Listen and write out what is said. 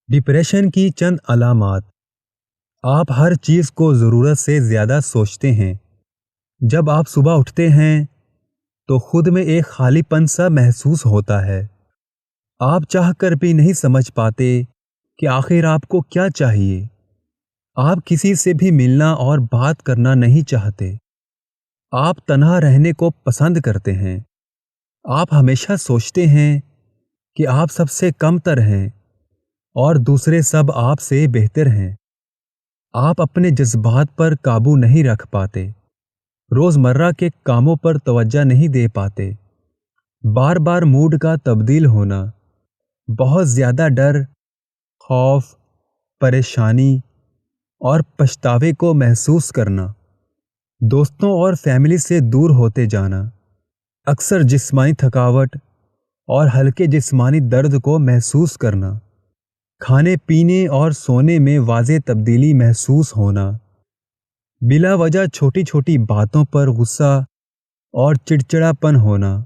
Depression کی چند علامات۔ آپ ہر چیز کو ضرورت سے زیادہ سوچتے ہیں۔ جب آپ صبح اٹھتے ہیں تو خود میں ایک خالی پن سا محسوس ہوتا ہے۔ آپ چاہ کر بھی نہیں سمجھ پاتے کہ آخر آپ کو کیا چاہیے۔ آپ کسی سے بھی ملنا اور بات کرنا نہیں چاہتے۔ آپ تنہا رہنے کو پسند کرتے ہیں۔ آپ ہمیشہ سوچتے ہیں کہ آپ سب سے کم تر ہیں اور دوسرے سب آپ سے بہتر ہیں۔ آپ اپنے جذبات پر قابو نہیں رکھ پاتے۔ روزمرہ کے کاموں پر توجہ نہیں دے پاتے۔ بار بار موڈ کا تبدیل ہونا، بہت زیادہ ڈر، خوف، پریشانی اور پچھتاوے کو محسوس کرنا، دوستوں اور فیملی سے دور ہوتے جانا، اکثر جسمانی تھکاوٹ اور ہلکے جسمانی درد کو محسوس کرنا، کھانے پینے اور سونے میں واضح تبدیلی محسوس ہونا، بلا وجہ چھوٹی چھوٹی باتوں پر غصہ اور چڑچڑاپن ہونا،